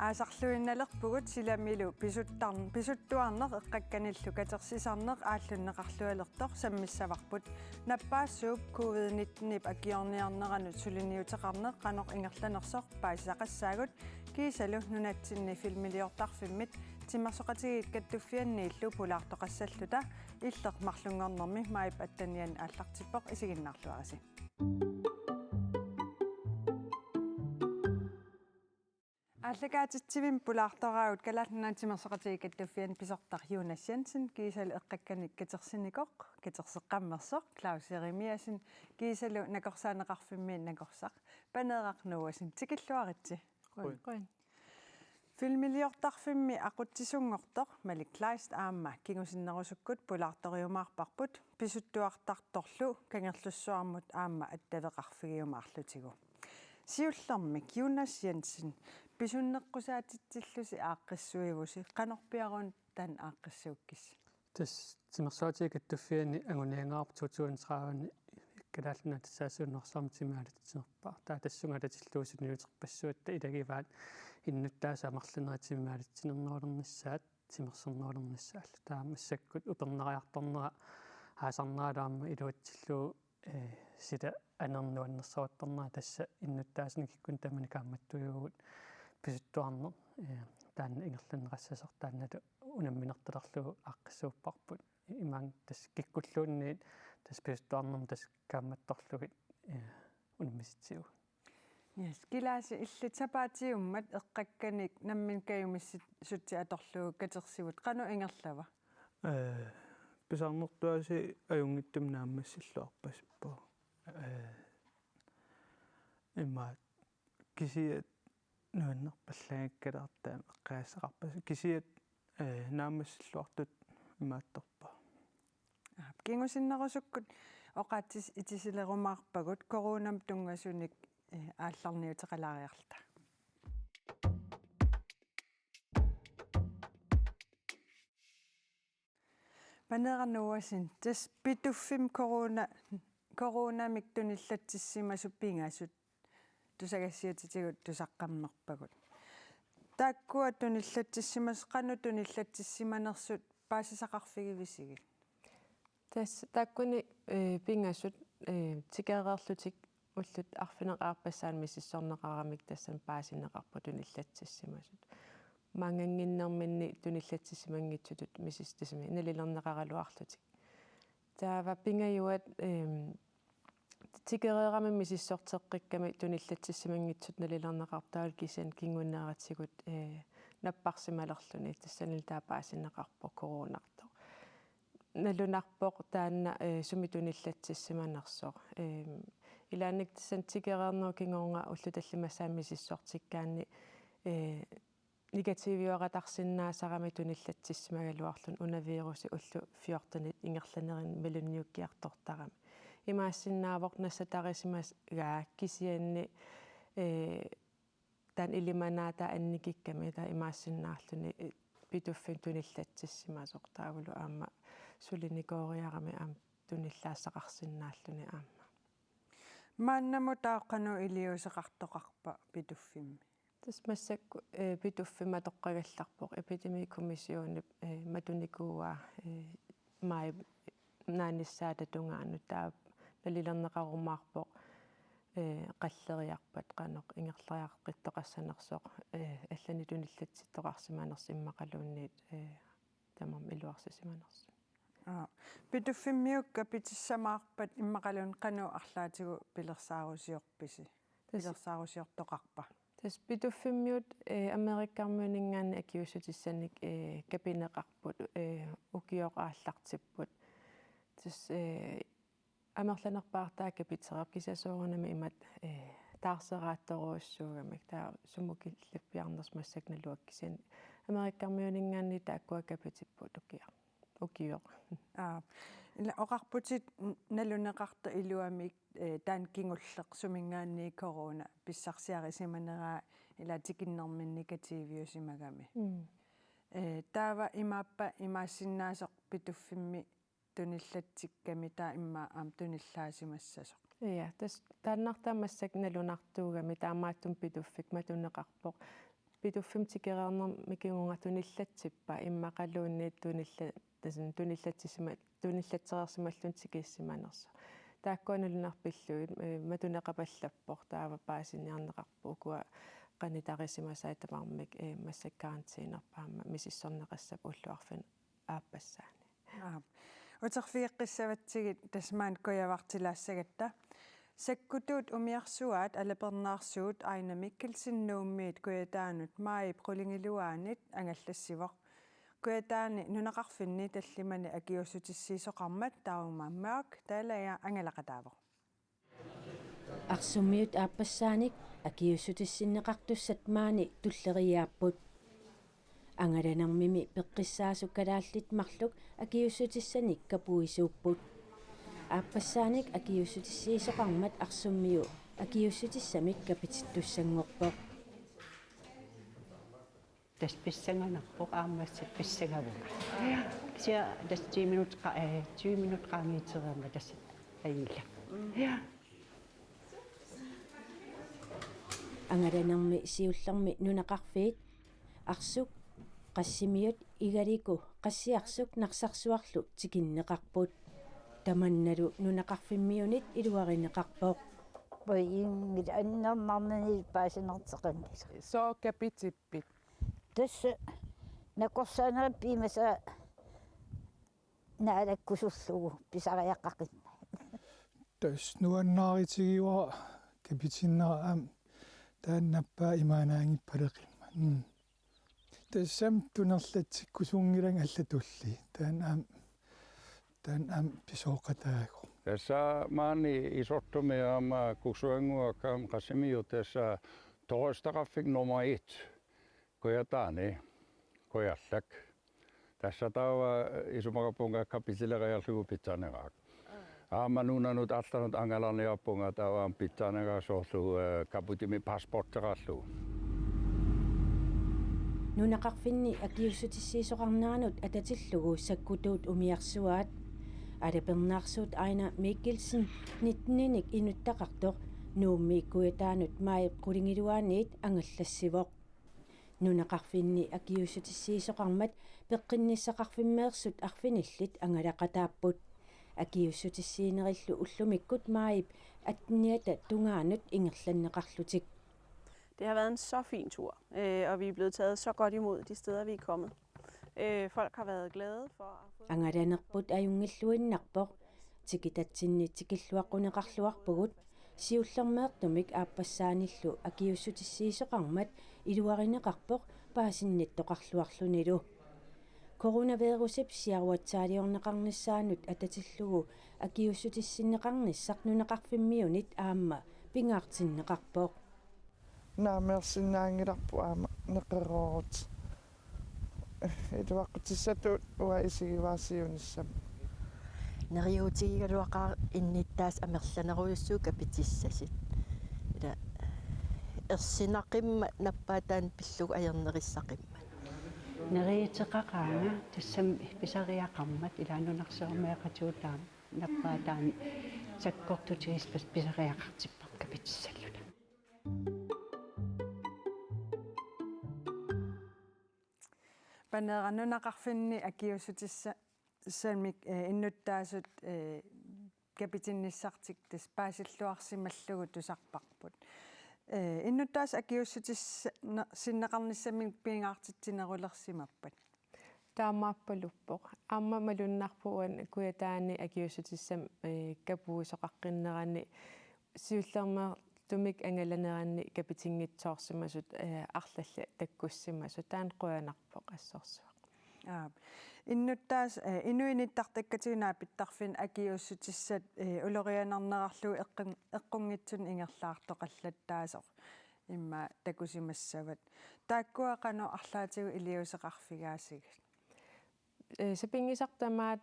Aasarluinnalerpugut silamilu pisuttuarneq eqqakkanillu katersisarneq aallunneqarlualertor sammissavarput nappaassuup covid-19 akiorniarneranut suliniuteqarneq qanoq ingerlanersoq paisaqassaagut kiisalu nunatsinni filmiliortarfimmit timmersoqatigit kattuffianniillu pulaartoqassalluta illeq marlungornermi maip attanian aallartippoq isiginnarluarasi Allakaatitsivim pulaartoraut kalaatnanaatimersoqatigit kattuffian pisortar Jonas Jensen kiisalu eqqakkanik katersinikoq katerseqqammersoq Claus Jeremiasen kiisalu nakorsaaneqarfimmiin nakorsaq paneerarnuasin tikilluaritsi quen filmiliortarfimmi aquttisungortoq Malik Kleist aamma kingusinnerusukkut pulaartoriumaarparput pisuttuartartorlu kangerlussuarmut aamma attaveqarfigiumaarlutigu Siullermik Jonas Jensen pisunneqqusaatitsillusi aaqqissuivusi qanorpiarun tan aaqqissuukkis timmersoqatigit kattuffiani anguniangaarp 2030 kalaallunaat saasuunnersarmitimaalititinerpaa taa tassungatatилluусуниутерпассуатта илагиваат иннуттаасаамарлунаатимаалитсинернерулернissaат тимерсернерулернissaалла таама иссаккут упернериарторнера аасарнаалаама илуатсиллуу сита анернуаннерсаватторнера тасса иннуттаасникиккун тамани кааматтуйуугут писуттуарнер таанна ингерланеқассасер таанналу унамминерталерлугу ааққиссууппарпут имаан тас киккуллуунниит тас писуттуарнерм тас кааматторлугит унаммиситсиу Yes kilasi illi tapaatiummat eqqakkanik nammin kayumissit sutti atorlugu katersivut qanu ingerlava писарнертуаси аюнгиттум нааммассиллуарпасиппу имаат кисиат нуаннерпаллагаккалаартаама эққаассақарпас кисиат нааммассиллуартут имаатторпа кингусиннерусуккут оqaатсис итисилерумаарпагут коронам тунгасуник аалларниутеқалаариарта панерануасин тас питуффим коронамик туниллатсиссимасу пингаасут тусагассиатитигут тусаққаммерпагут тааккуа туниллатсиссимас қану туниллатсиссиманерсут паасисақарфигивисигит тас тааккуни пингаасут тикереерлутик уллут арфинеқарпассаан миссорнеқарамик тассан паасинеқарпу туниллатсиссимасут мангангиннерминни туниллатсиссимангитсутут мисистисми налилернеқаралуарлутик таава пингаюат тикереерами миссортеққикками туниллатсиссимангитсут налилернеқартаал кисиан кингуннератсигут наппарсималерлуни тассанил таапаасинеқарпо коронарто налунарпоқ таанна сумитуниллатсиссиманерсоо илааник тассан тикереерноо кингорнга уллуталлимассаамисиссортиккаанни негативиоратарсиннаасарами туниллатсиссимагалуарлун унавируси уллу 14 ингерланерин мелунниуккиартортарами имаассиннаавоқ нассатарисимас гаа кисианни таан илиманаата анникикками та имаассиннаарлуни питуффин туниллатсиссимасоқ таавалу аама сулиникоориарами аам туниллаассақарсиннааллуни аама мааннаму тааққану илиусеқартоқарпа питуффимми тас массакку питуффима тоққагалларпоқ эпидемикомиссиони матуникууа май нааниссаата тунгаанну таа налилернеқарумаарпоқ қаллериарпат қаноқ ингерлариаққиттоқассанерсоқ аллани туниллатситтоқарсимаанерс иммақалуунниит тамам илуарсисиманерс питуффиммиукка питиссамаарпат иммақалуун қану арлаатигу пилерсаарусиорписи пилерсаарусиортоқарпа тас питуффиммиут америккармуунингаани акиусутиссаник капинеқарпут укиоқааллартиппут тас амерланерпаартаа капитерап кисасоорнами имат таарсераатторуussуугамик таа сумукиллаппиарнерс массакналуаккисин америккармуунингаани тааккуа капитиппут укиоқ ила оқарпутит налунеқарта илуамик таан кингуллеқ сумингаанни корона писсарсиарисиманераа ила тикиннэрмин негативиусимагами таава имааппа имаассиннаасоқ питуффимми туниллатсикками таа имма аам туниллаасимассасоқ Ja, dus daarnacht dan was ik nelunartuga met amatum pidufik met unaqarpoq pituffim tikeraarner mikigunga tunillatsippa immaqaluunniit tunillatsereersimallun tikiissimanersa taakkuanulunarpilluit matuneqapallappor taava paasiniarneqarpu ukua qanitarissimasaaitaparmik massakkarantiinerpaama misissorneqassap ulluarfin aappassaani uterfiiqqissavatigit tasmaan kuyavartilaassagatta sakkutuut umiarsuaat alapernaarsuut aina mikkelsinnuummiit kuyataanut maayip qulingiluaanit angallassivoq kuyataani nunaqarfinni tallimani akiussutissiisoqarmat taavumaammaak taalaya angalaqataavoq арсумиут ааппассааник акиуссутиссиннеқартуссат маани туллериааппут ангаланармими пеққиссаасуккалааллит марлук акиуссутиссаник капуисууппут ааппассааник акиуссутиссиисоқармат арсуммиу акиуссутиссамик капититтуссангорпоқ das pissanganarpoq aammassat pissangavuma sia das 10 minut qaangiitererma das aingilla ангаланарми сиулларми нунақарфиит арсук qassimiut igaliku qassiarсук нарсарсуарлу тикиннеқарпут таманналу нунақарфиммиунит илуаринеқарпоқ поингит аннернарнани паасинертеқангила соо капитиппит тасса накорсаанера пимаса наалаккусурлугу писариаққақинна тас нуаннааритигиуа капитиннера тааннаппаа имаанаангиппалеқимма тассам тунерлатсиккусунгилан аллатулли таан писооқатааго tässä maani isottumiaama kusuanguakam qasimiu tässä toistaqaffik nummer 1 kuyataani kuyallak tässä taava isumaqapunga kapitilereerlugu pitsaneqaaq aama nunanut allanut angalarniappunga taavaan pitsaneqaa soorlu kaputimi passportteqarlu нунақарфинни акиуссутиссиисоқарнаанут ататиллугу саккутуут умиарсуаат алапернаарсуут айна миккелсен 19-ник инуттақартоқ нууммииккуятаанут маип қулингилуааниит ангаллассивоқ нунақарфинни акиуссутиссиисоқармат пеққинниссақарфиммеерсут арфиниллит ангалақатааппут акиуссутиссиинериллу уллумиккут маип атниата тунгаанут ингерланнеқарлутик. Det har været en så fin tur, og vi er blevet taget så godt imod de steder, vi er kommet. Folk har været glade for at få... Angalanерпут аюнгиллуиннарпоқ тикитатсинни тикиллуаққунеқарлуарпугут сиуллермеэртумик ааппассааниллу акиуссутиссиисоқармат илуаринеқарпоқ паасинниттоқарлуарлунилу коронавирусип сиаруатсаалиорнеқарниссаанут ататиллугу акиуссутиссиннеқарниссақ нунеқарфиммиунит аама пингаартиннеқарпоқ наамерсинаангиларпу аама неқероорут илуаққутиссатуут уаисигиваасиунissam нериутигигалуақаа инниттаас амерланеруйуссуу капитиссасит ила ерсинақимма наппаатаан пиллуг аернериссақимма neriiteqaqaanga tassam pisariaqarmat ilaanunarseermeeqatuutaam nappaataani sakkortutiis pisariaqartippak kapitissalluna Paneeranunaqarfinni akiussutissaalmik innuttaasut kapitinnissartik tas paasilluarsimallugu tusarparput innuttaas akiussutissinnaqarnissamin piingaartitsinerulersimappat таамааппалуппоқ аама малуннарпуан куятаани акиуссутиссам капуисоқаққиннерани сиуллермаа тумик ангаланеранни капитингитсоорсимасут арлалла таккуссимасу таан қуянарпоқ ассорсуақ иннуттаас инуиниттартаккатигунаа питтарфин акиуссутиссат улорианарнерарлуи эққунгитсун ингерлаартоқаллаттаасоқ имма такусимассават тааккуақано арлаатигу илиусеқарфигаасигас сапингисартамаат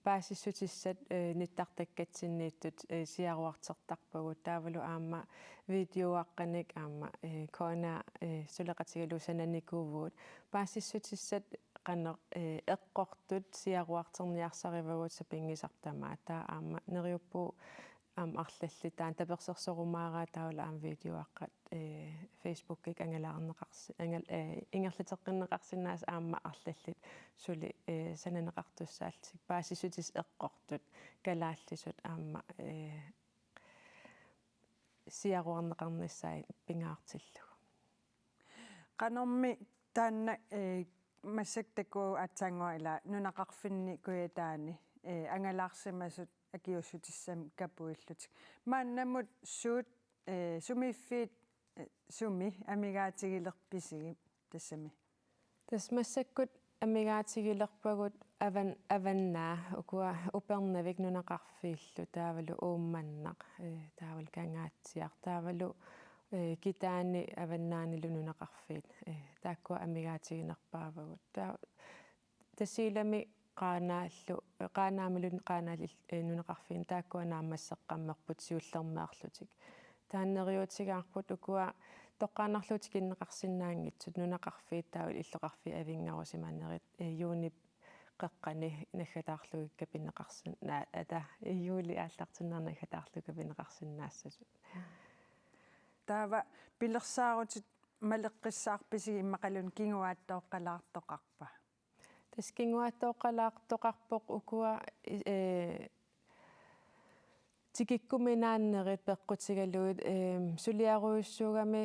паасиссутиссат ниттартаккатсиннииттут сиаруартертарпагу таавалу аама видеоаққаник аама коона сулеқатигалусананикуувуут паасиссутиссат qanner eqqortut siaruarterniarsaривагут сапингисартамаа таа аама нериуппу арлалли таан таперсерсорумаараа таула аам видеоаққат Facebook-ик ангалаарнеқарси ингерлитеққиннеқарсинаас аама арлаллит сули сананеқартуссаалтик паасиссутис эққортут калааллисут аама сиаруарнеқарниссаи пингаартиллу qanormi taanna массактакуу атсаангуа ила нунақарфинни куятаани ангалаарсимасут акиуссутиссам капуиллутик мааннамут суут сумиффиит суми амигаатигилерписиги тассами тас массаккут амигаатигилерпагут аваннаа укуа упернавик нунақарфииллу таавалу уумманнақ таавал кангаатсиар таавалу китаани аваннаанилу нунақарфиит тааккуа амигаатигинерпаавагут тассилами qaaнаамилун qaaнаали нунеқарфиин тааккуа наамассеққаммерпут сиуллермаарлутик тааннериутигаарпут укуа тоққаанарлутик иннеқарсинаангитсут нунеқарфиит таавал иллоқарфи авингарусимаанерит юунип қеққани наггатаарлугикка пинеқарсин ата юули ааллартиннерна наггатаарлугикка пинеқарсинаассасут таава пилерсаарутит малеққиссаарписиги иммақалун кингуааттооққалаартоқарпа таскингуаттооққалаартоқарпоқ укуа тикиккуминааннерит пеққутигалуит сулиаруйуссуугами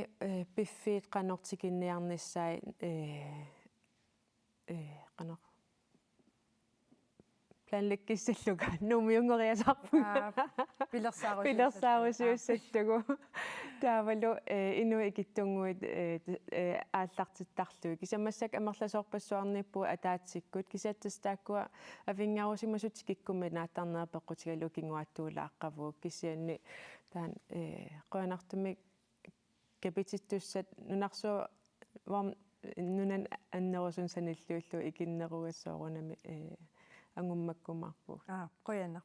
пиффиит қанортикинниарниссаи қанор планлеккиссаллуга нумиунгориасарпуга пилерсаарусиуссаллугу таавалу инуи киттунгуит ааллартиттарлуги кисамассак амерласоорпассуарниппу атаатсиккут кисааттастааккуа авингаарусимасут киккумми нааттарнера пеққутигалу кингуаттуулааққавуг кисианни таан қуанартумик капититтуссат нунарсуу варм нунан аннерусун саниллуиллу икиннеругассоорунами ангуммаккумарпу қуяна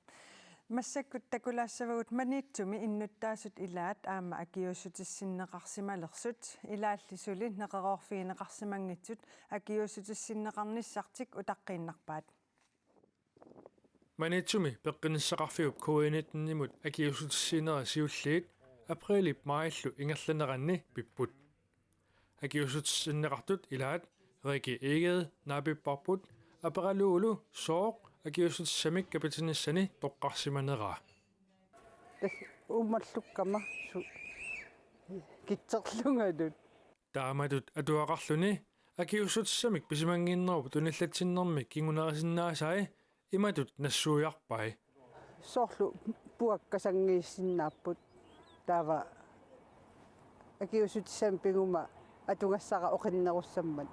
массаккут такулаассавагут маниитсуми иннуттаасут илаат аама акиуссутиссиннеқарсималерсут илааллисули неқероорфигинеқарсимангитсут акиуссутиссиннеқарниссартик утаққииннарпаат маниитсуми пеққиниссақарфиуп COVID-19-нимут акиуссутиссинера сиуллиит априлип маиллу ингерланеранни пиппут акиуссутиссиннеқартут илаат реки эгед наапиппарпут апералуулу сооқ акиуссутиссамик капитиниссани тоққарсиманераа тас уммаллуккама китсерлунгалут тааматут атуақарлуни акиуссутиссамик писимангиннерупу туниллатсиннэрми кингунерисиннаасаи иматут нассуиарпай соорлу пуаккасангииссиннааппут таава акиуссутиссам пигума атунгассара оқиннеруссаммат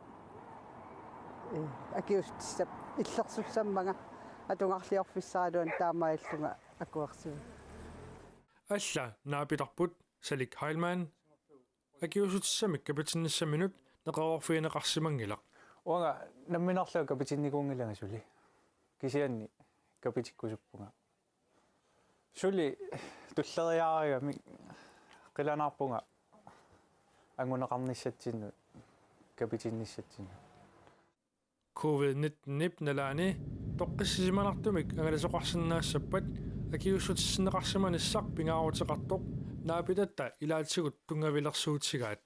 акиуссутиссап иллерсуссаммага атунгарлиорфиссаалуан таамаиллунга акуарсуа алла наапитарпут салик хайлман акиуссутиссамик капитинниссаминут неқаорфиинеқарсимангилақ уанга намминарлуа капитинникуунгилага сули кисианни капитиккусуппунга сули туллериаариами қиланаарпунга ангунеқарниссатсинну капитинниссатсинну COVID-19 налаани тоққиссисиманартумик ангаласоқарсинаассаппат акиуссутиссинеқарсиманиссақ пингаарутеқартоқ наапитатта илаатсигут тунгавилерсуутсигаат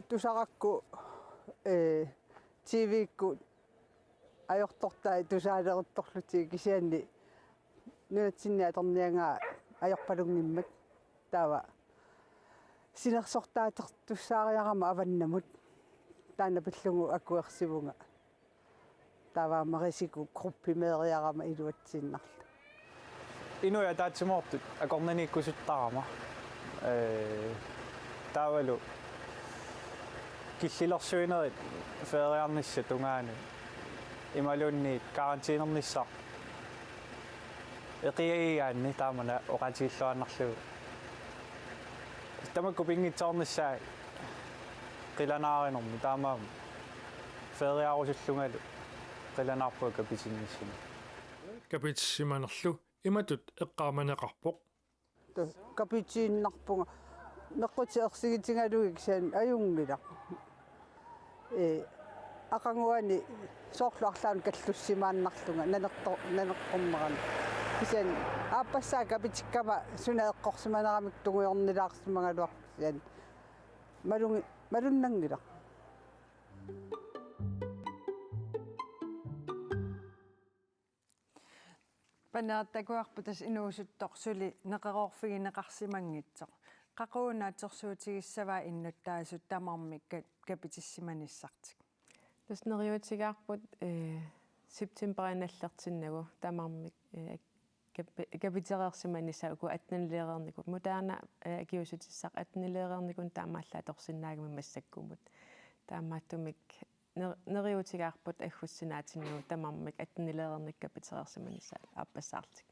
тусаракку TV-кку ajortortaa tusaaleritorlutii kisianni nuatsinni atorniangaa ajorpalungimmat taava sinersortaatertussaariarama avannamut taana pillungu akkuersivunga taava marisiku gruppimeeriarama iluatsinnarlu inuja taatsimortut akornaniikkusuttarama taavalu killilorsuinerit feeriarnissa tungaanu imalunniit karantiinernissaa eqiagigaanni taamana oqatiilluannarlugu tamakku pingitsoornissaa qilanaarinermu taamaam feeriarusullungalu qilanaarpua kapitinnissin kapitissimanerlu imatut eqqaamaneqarpoq kapitiinnarpunga meqqutieqsigitingalugik saan ajungilaq aqanguani soorluarlaan kallussimaannarlunga naneqqorneran kisen aappassaa kapitikkama sunaeqqorsimaneramik tunguyornilaarsimangaluar sian malunnangila панаартакуарпутас инуусуттор сули неқерорфигинеқарсимангитсоқ қақуунаатерсуутигиссаваа иннуттаасут тамармик капитиссиманиссартик таснериутигаарпут септембериналлертиннагу тамармик капитерерсиманисауку атналилеерникут мутаана акиусутиссақ атналилеерникун таамааллаа торсиннаагами массаккумут таамааттумик нериутигаарпут аггуссинаатиннагу тамармик атналилеерник капитерерсиманисаа аппассаартик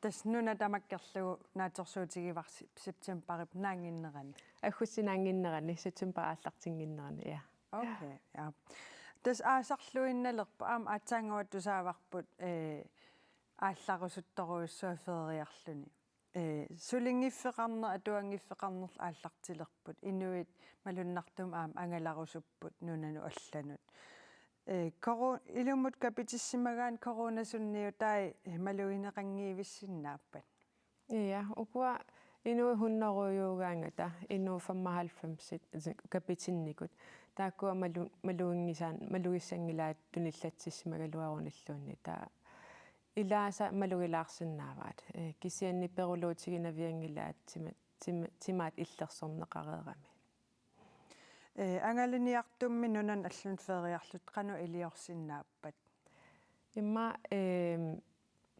тас нуна тамаккерлугу наатерсуутигиварси септемберип наангиннерани аггуссинаангиннерани септемберааллартингиннерани я окей я тас аасарлуинналерпа аама атсаангават тусааварпут аалларусутторуйуссуа фериарлуни сулингиффеқарнер атуангиффеқарнерл ааллартилерпут инуит малуннартум аама ангаларусуппут нунану алланут илумут капитиссимагаан коронасунниу тай малуинеқангиивиссиннааппат я укуа инуи хуннеруйуугаангата инуу 95 капитинникут тааккуа малуингисаан малуиссангилаат туниллатсиссимагалуаруниллуунни таа илааса малугилаарсинааваат кисианни перулуутигинавиангилаат тимаат иллерсорнеқареерами ангалиниартумми нунан аллун фериарлут кану илиорсиннааппат имма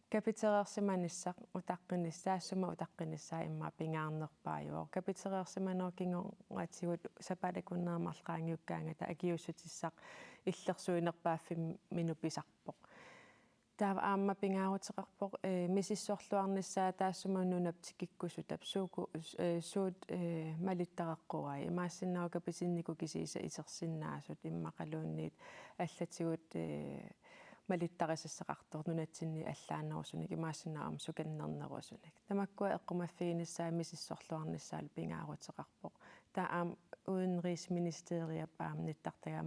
капитерерсиманиссақ утаққинис таассума утаққиниссаа имма пингаарнерпааюо капитерерсиманеркингоратигут сапалакуннеэмарлаангиуккаангата акиуссутиссақ иллерсуинерпааффи минуписарпоқ таава аама пингаарутеқарпоқ мисиссуарлуарниссаа таассума нунап тикиккусу тапсууку суут малиттақаққуай имаассиннаа капитиннику кисииса исерсиннаасут иммақалуунниит аллатигут малиттарисассақартор нунатсинни аллаанерусуник имаассиннаам суканнернерусуник тамаккуа эққумаффигиниссаа мисиссуарлуарниссаал пингаарутеқарпоқ таа аам уинрисминистериап аам ниттартагаа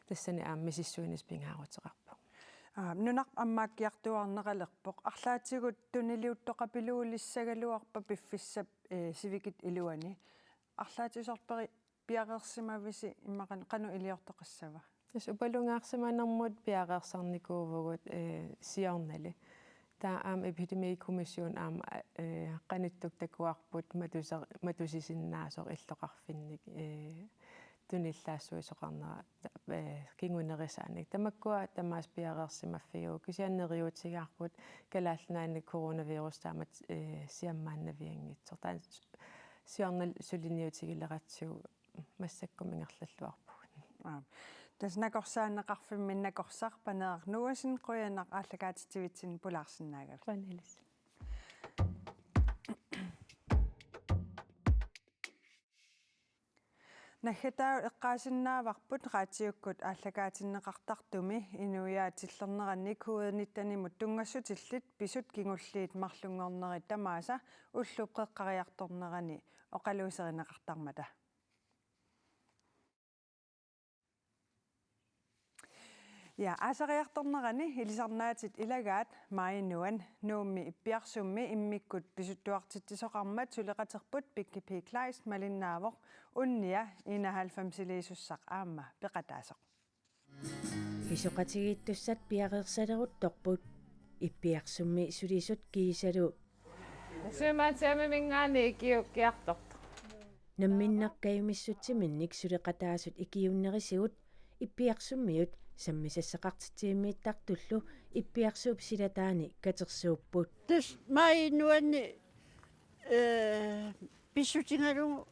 тассани аам мисиссуинис пингаарутеқарпоқ нунақ аммааккиартуарнералерпоқ арлаатигут тунилиуттоқапилуулиссагалуарпа пиффиссап сивикит илуани арлаатисорпери пиақерсимависи иммақан қану илиортоқассава тас упалунгаарсиманермут пиақерсарникуувгут сиорнали таа аам эпидемиикомиссиун аам қаниттук такуарпут матусисиннаасор иллоқарфинник туниллаассуисоқарнера кингунерисааник тамаккуа тамаас пиақерсимаффигу кисианнериутигаарпут калаалланаани коронавирус таамат сиаммааннавиангитсор таа сиорнал сулиниутигилератсугу массаккумингерллуарпугут тас накорсаанеқарфимми накорсарпанеар нуасин қуянақ ааллагаатитивитсин пулаарсинаагав панелис нахатаа эққаасиннааварпут раатиуккут ааллагаатиннеқартартуми инуяатиллернеранник хуuðnittaнимут тунгассутиллит писут кингуллиит марлунгорнери тамааса уллупқеққариарторнерани оқалуусеринеқартармата я асариарторнерани илисарнаатит илагаат маинуан нуумми иппиарсумми иммиккут писуттуартиттисоқармат сулеқатерпут пиккипи клайс малиннаавоқ унниа 91 аама пеқатаасоқ исоқатигиттуссат пиақерсалерутторпут иппиарсумми сулисут киисалу сумаатсаами мингаани икиуккиарторто намминнақкаюмиссутсиминник сулеқатаасут икиуннерисигут иппиарсуммиут саммисассақартитиимииттартуллу иппиарсууп силатаани катерсууппут тус маинуанни писсутингалугу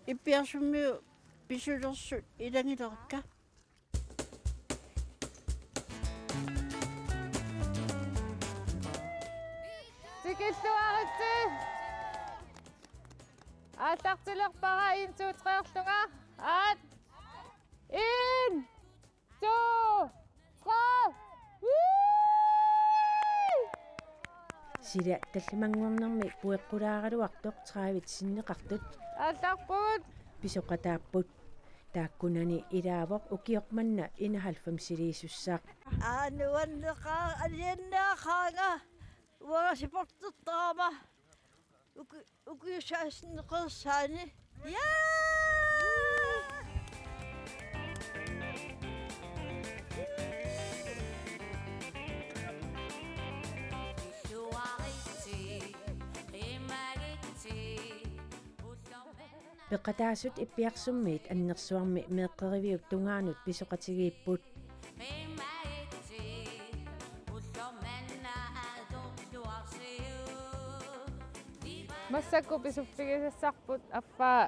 иппиарсуммиу писулерсут илангилеракка тикиллуаритси ааллартилерпара интуутреерлунга аат ин сила таллимангорнэрми пуэккулаагалуартоқ траавит синнеқартут алларпут писоқатааппут тааккунани илаавоқ укиоқманна инаhalfam силиисуссаақ Nuanneqaa aliannaaqaanga uagasiportuttaama ukiusaasneqersaani пеқатаасут иппиарсуммиит аннерсуарми меэққеривиук тунгаанут писоқатигииппут массакку писуффигисассарпут аффаа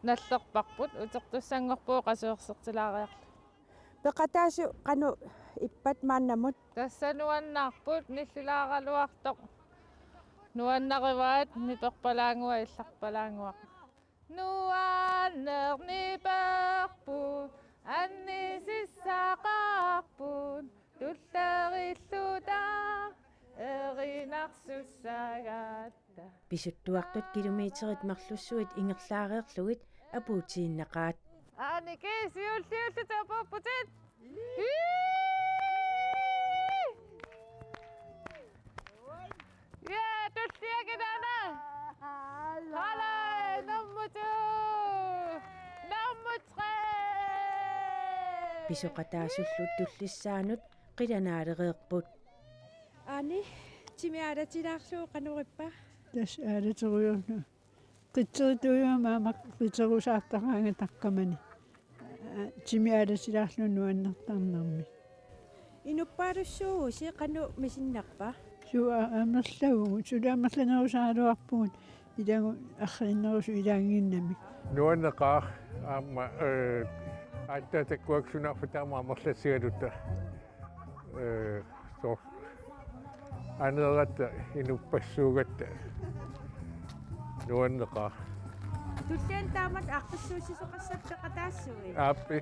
наллерпарпут утертуссангорпуу qasuersertilaaриарлу пеқатаасу қану иппат мааннамут тассануаннаарпут ниллилааралуартоқ нуаннариваат миперпалаангуа илларпалаангуақ нуаннернипарпут аннисиссаақарпут туллаариллута эринарсуссагаатта писуттуартут километрит марлуссуит ингерлаареерлугит апуутииннақаат сиуллиуллутапаппутит туллиагинана халай наммуту наммутре писоқатаасуллут туллиссаанут қиланаалереерпут ани тимиалатилаарлуу қануриппа тас аалатеруйорну qitserituumamaq qitserusaattaqaanga taqqamani timialatилаарлуу нуаннертарнарми инуппаалуссуу си қану мисиннарпа суа амерлаву сулаамерланерусаалуарпугут илагу арриннерусу илаангиннами нуаннеқаа аама аттатаккуаксунаарфу таама амерлассигалута со анератта инуппассуугатта нуаннеқаа туллиан таамат аққиссуусисоқассаппеқатаассуи ааппи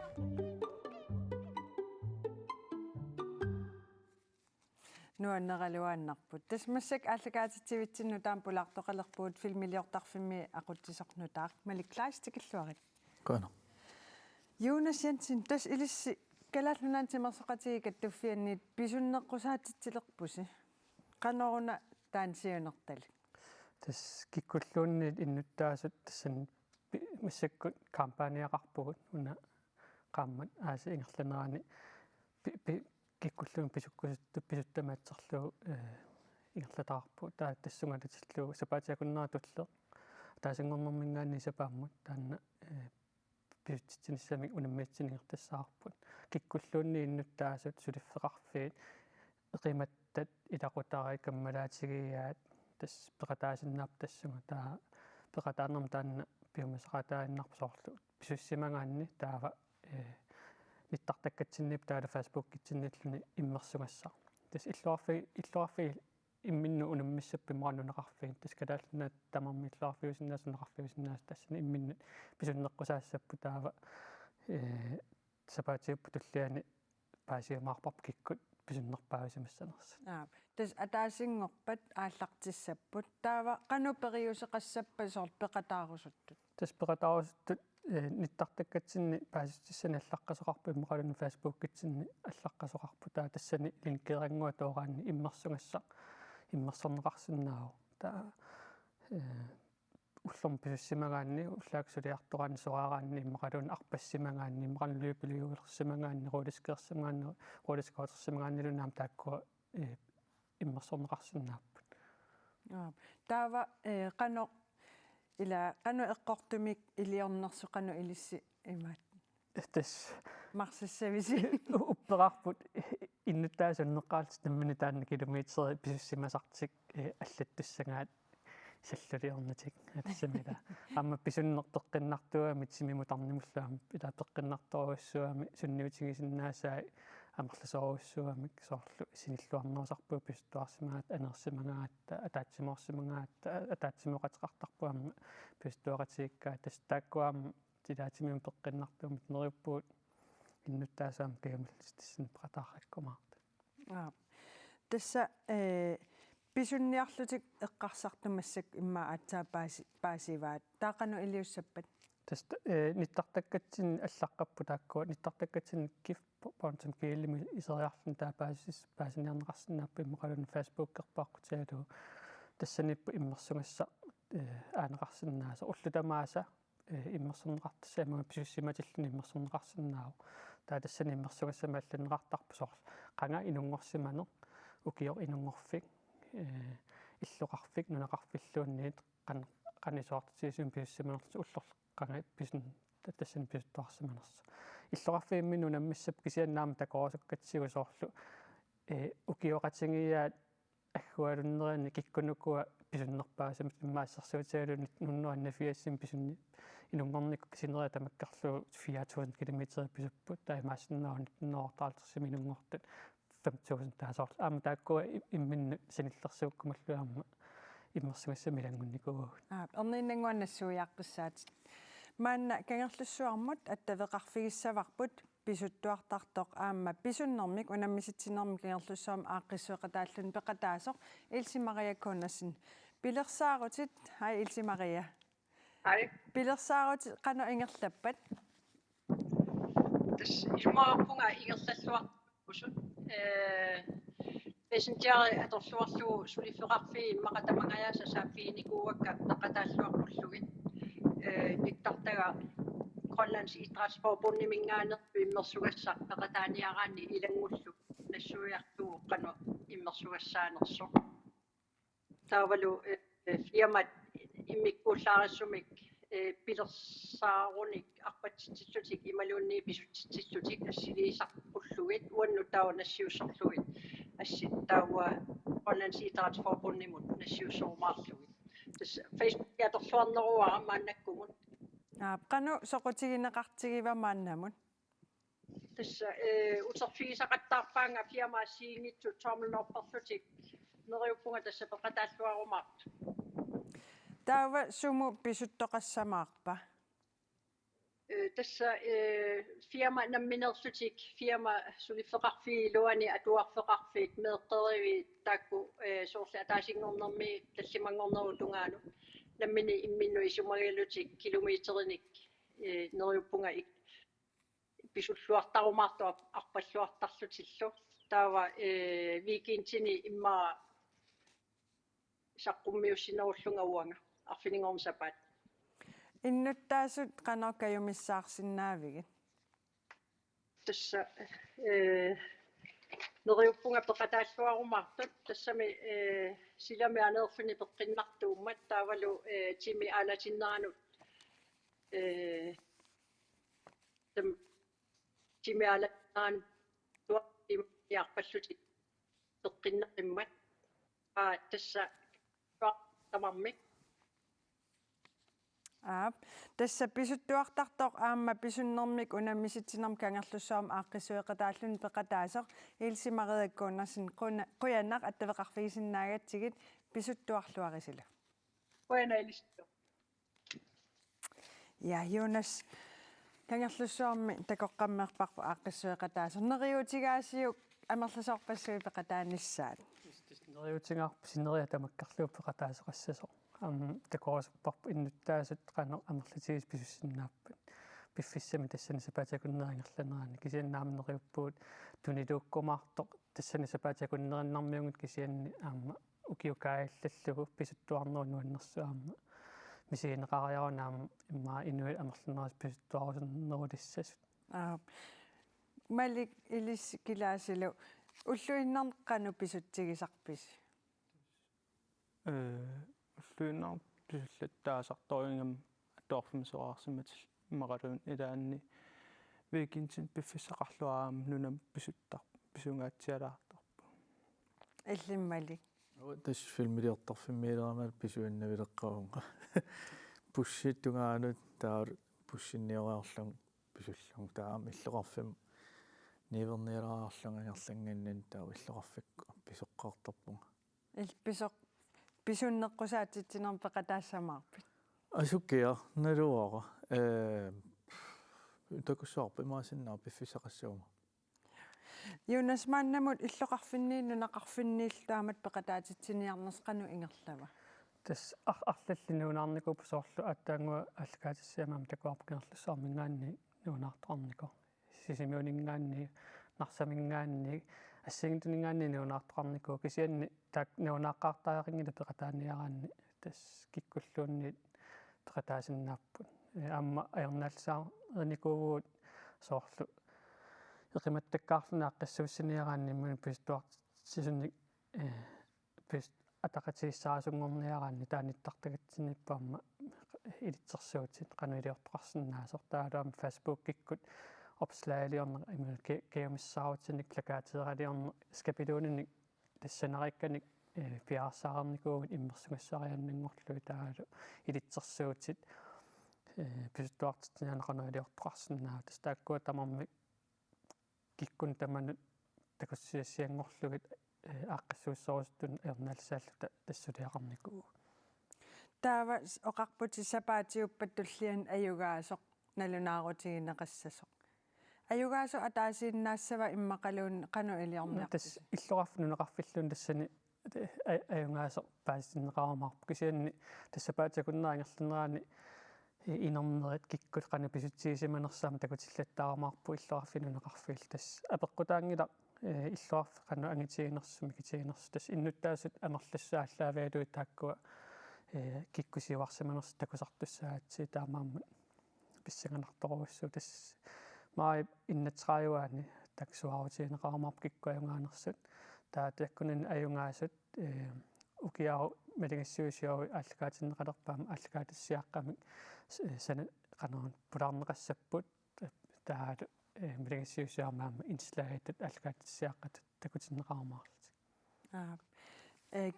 нуаннералуааннарпут тасмассак ааллакаатитсивитсинну таам пулаартоқалерпуут филмилиортарфимми ақутсисорнутаақ маликлаастикиллуарит Кона. Jonas Jensen тас илисси калааллунаан тимерсоқатиги каттуффианниит писуннеққусаатитсилерпуси каноруна таансиунертали тас киккуллуунниит иннуттаасут тассан массаккут кампаниақарпугут уна qaammat aasi ingerlanerani киккуллуун писуккусутту писуттамаатсерлуу ингерлатаарпу таа тассунгалатиллуу сапаатиакуннератулле таасингорнэрмингаани сапааммут таанна писутсинissami унаммаатсинигертассаарпут киккуллуунни иннуттаасут сулиффеқарфиит эқиматтат илақутарай каммалаатигиаат тас пеқатаасиннаап тассунга таа пеқатаарнерм таанна пиумасақатааннарпу соорлу писуссимагаанни таава ниттартаккатсиннип таала Facebook китсинниллуни иммерсугассаа тас иллуарфи имминну унаммиссаппимаранунеқарфиин тас калааллунаат тамарми иллуарфиусиннаасунеқарфиусиннаас тассани имминнут писуннеққусаассаппу таава сапаатиуппу туллиани паасиумаарпарп киккут писуннерпаависимассанерс тас атаасингорпат ааллартиссаппут таава канупериусеқассаппа соор пеқатаарусуттут тас пеқатаарусуттут ниттартаккатсинни пааситтиссани аллаққасоқарпу иммақалуни Facebook китсинни аллаққасоқарпу таа тассани линкерангуа тоогаанни иммерсугасса иммерсорнеқарсинаау таа уллорм писуссимагаанни уллааксулиартораани сораагаанни иммақалуни арпассимагаанни иммақалулиупилиугерсимагаанни рулискерсимагаанни рулискоотерсимагааннилунаам тааккуа иммерсорнеқарсинааппут таава қано ила қано эққортумик илиорнерсу қано илисси имаат тас марсиссависи упперарпут иннуттаасуннеққаалт таммани таанна километри писуссимасартик аллаттуссагаат саллулиорнатик атассамила амма писуннертеққиннартуами тимимутарнимуллаами ила теққиннарторуссуами сунниутигисиннаасаа амерласоруссуамик соорлу синиллуарнерусарпуу пистуарсимаат анерсимагаатта атаатсимоорсимагаатта атаатсимоқатеқартарпуамма пистуақатигиккаа тастааккуаама тилаатимиум пеққиннартуумит нериуппуут иннуттаасаам киамаллистиссин пеқатаарраккумаарта тасса писунниарлутик эққарсартумассак имма аатсаа паасиваат таақану илиуссаппат tästä nittartakkatsin allaqappu taakkuat nittartakkatsin kif.com kielimi iseriarlun taa pääsiniarneqarsinnaappi immoqalun Facebook-erpaaqutialu tässä nippu immersungassa aaneqarsinnaasa ullutamaasa immersunneqartassa imma pisussimatillun immersunneqarsinnaau taa tässä immersungassa maallanneqartarpusoq qanga inungorsimane ukior inungorfik illuqarfik nunaqarfilluunniit qanisuartisiisum piussimanertu ullor qanga pisun tassan piuttuarsimanersa illuqarfiimmi nunammissap kisiannaama takoorusukkatsiusoorlu ukioqatingiaat аггуалуннериани киккунукуа писуннерпаасамат иммаассарсуутигалунит нуннуаннафиассим писунни инунгорникку кисинерия тамаккарлуу 4000 километри писуппут таимаассиннаавнит нуортаалтерсими инунгортут 5000 таасоор аама тааккуа имминну саниллерсууккумаллуарма иммерсугассами лангунникугу орниннангуаннассуиаққиссаат маанна кангерлуссуармут аттавеқарфигиссаварпут писуттуартартоқ аама писуннэрмик унаммиситсинерми кангерлуссуам ааққиссуэқатааллун пеқатаасоқ Ilse Maria Kundersen пилерсаарутит хай Ilse Maria хай пилерсаарутит қано ингерлаппат тас илмаарпунга ингерлаллуар усут песенжери аторлуарлуу сулиффеқарфи иммақатамангаяаса сааффиникууакка пеқатааллуарпуллугит иттартага Grønlands Idrætsforbund mingaanерпи иммерсугассаа пеқатааниараани илангуллу нассуиартуу қано иммерсугассаанерсо таавалу фирмат иммиккууллаариссумик пилерсааруник арпатситсутик ималуунни писутситсутик ассилиисарпуллугит уанну таава нассиуссорлугит асси таава Grønlands Idrætsforbundimut нассиуссоормаарлугит тас Facebook яторлуарнеруара мааннаккумут qanu soqutigineqartigivamaannamut tassa uterfiisaqattaarpaanga firmaassiingitsu tormelnorparlutik neriuppunga tassa peqataalluarumaart taava sumu pisuttoqassamaarpa tassa firma namminersutik firma sulifeqarfiiluani atuarfeqarfiik meeqqerivi taakku soorli ataasingornermi tallimangorneru tungaanu nammini imminnu isumarialutik kilometerinik neriuppunga pisulluartarumaartua arpalluartarlutillu taava weekendini imma saqqummiussinerullunga uanga arfiningormsapat innuttaasut qanorkayumissaarsinnaavigit tassa neriuppunga peqataalluarumaartut tassami silami aneerfini peqqinnartuummat taavalu timi alatinneranut timi alatinneran tuarpiarpallutit peqqinnerimmat tassa tamarmik tässä pisuttuartartoq aamma pisunnermik unammisitsinnerm kangerlussuarm aaqqisueqataallun peqataasoq Ilse Maria Kundersen quyanaq attaveqarfigisinnaagatigit pisuttuarluarisila quyanailissu ja Jonas kangerlussuarmi takoqqammeerparpu aaqqisueqataasoq neriutigaasiuk amerlasorpassui peqataanissaat neriutigaarpu sineria tamakkarluu peqataasoqassasoq takoorusupparpu innuttaasut qano amerlatigis pisussinnaappat piffissami tassani sapatakunnerangerlaneraani kisiannaamneriuppuut tuniluukkumaartoq tassani sapatakunnerinnarmiungut kisianni aamma ukiukaayallallugu pisuttuarnerun nuannersuaamma misigineqariarunaamma immaa inuit amerlaneris pisuttuarusernerulissasut malik ilis kilaasilu ulluinnerqanu pisuttigisarpis уллуиннаар писуллаттаасарторингам атуарфимсоаарсиматил иммақалуун илаанни викинсин пиффиссақарлуараам нунам писуттар писунгаатсиалаартарпу иллиммали тас филмилиортарфиммиилерамал писуаннавилеққавунга пусситтунгаанут таа пуссинниораарлун писуллун таам иллоқарфим ниверниалаарлунга ярланганнан таа иллоқарфикку писоққартарпунга писоқ писуннеққусаатитсинерм пеқатаассамаарпит асуккиа налуара такуссаарпа имаасиннаар пиффисақассаума Jonas maannamut illoqarfinniinnu naqarfinniillu taamat peqataatitsiniarners qanu ingerlava тас арлаллинуунаарнику пусоорлу аттаангуа аллакаатиссиамаама такуарпакерерлуссаармингаанни нуунаарторнико сисимиунингаанни нарсамингаанни ассигинтунингаанни нуунаарторнику кисианни таак нуунааққартаарингила пеқатааниараанни тас киккуллуунни пеқатаасиннааппут аама аернаалсаа эрникуугуут соорлу эқиматтаккаарфунааққиссуиссиниараанни пистуарт сисунник пист атақатииссаасунгорниараанни тааниттартагатсиниппаама илитсерсуутит кануилиортоқарсинаасортаалуама Facebook киккут опслаалиорна имал кеомиссаавутсинник плакаатеералиорна скапилуунинник тассанарикканик пиарсаарникуугут иммерсугассарианнангорлуи таалу илитсерсуутит пистуартитсинаанеқануилиортоқарсинаа тастааккуа тамарми киккун таманут такуссиассиангорлугит ааққиссуиссорустун ерналсааллута тассулиақарникуу таава оқарпути сапаатиуппат туллиан аюгаасоқ налунаарутигинеқассасоқ аюгаасо атаасииннаассава иммақалуун қану илиорниартис тас иллоқарфнунеқарфиллун тассани аюгаасо паасиннеқарамаарпу кисианни тассапаатикуннаангерлунераани инернерит киккут қана писутсигисиманерсаама такутиллаттаарамаарпу иллоқарфинунеқарфил тас апеққутаангила иллуарф қану ангитигинерсуми китигинерсу тас иннуттаасут амерлассааллаавиалуи тааккуа киккусиуарсиманерс такусартуссаатси таамаама писсанганарторуссу тас маа иннатсрааюаани таксуарутигинеқарамаарпу киккуаюнгаанерсут таа таккунин аюнгаасут укиару мелигассуисиауи аллакаатиннеқалерпаама аллакаатиссиаққамик сана қанерун пулаарнеқассаппут таалу мелигассуисиармаама инслагатат аллакаатиссиаққат такутиннеқармаарлут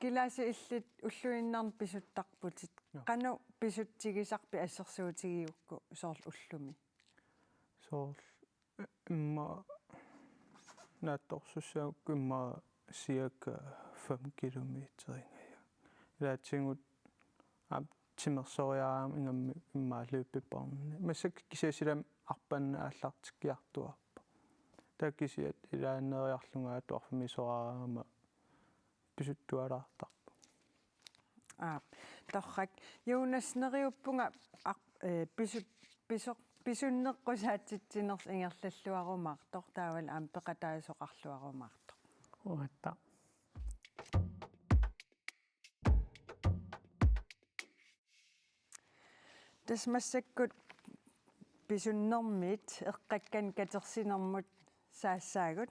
килааси иллит уллуиннарн писуттарпутит қану писутсигисарпи ассерсуутигиукку соорл уллуми соорл имма наатторсуссаукку имма cirka 5 kilometeriнгая лаатсингут тимерсориаам ингамми иммаалууппиппарни массак кисасилам арпанна ааллартиккиартуарпа таккисиат илааннериарлунгаа туарфимисораама писуттуалаартарпа торрак юунаснериуппунга писуннеққусаатситсинерс ингерллуарумаартор таавал аам пеқатаасоқарлуарумаартор уатта тасмассаккут писуннэрмит эққаккан катерсинермут саассаагут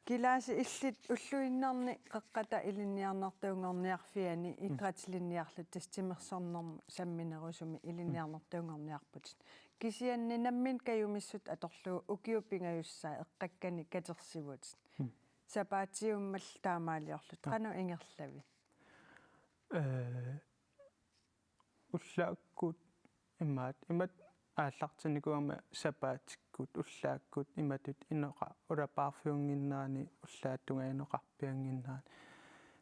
килааси иллит уллуиннарни қеққата илинниарнартуунгорниарфиани итратилинниарлут тастимерсорнэрму самминерусуми илинниарнартуунгорниарпутит кисианни наммин каюмиссут аторлуу укиуппингаюссаа эққаккани катерсивутит сапаатиуммал таамаалиорлут қану ингерлави уллааккут иммат ааллартиникуама сапаатиккут уллааккут иматут инеqa улапаарфиунгиннаани уллааттунгаинеқарпиангиннаани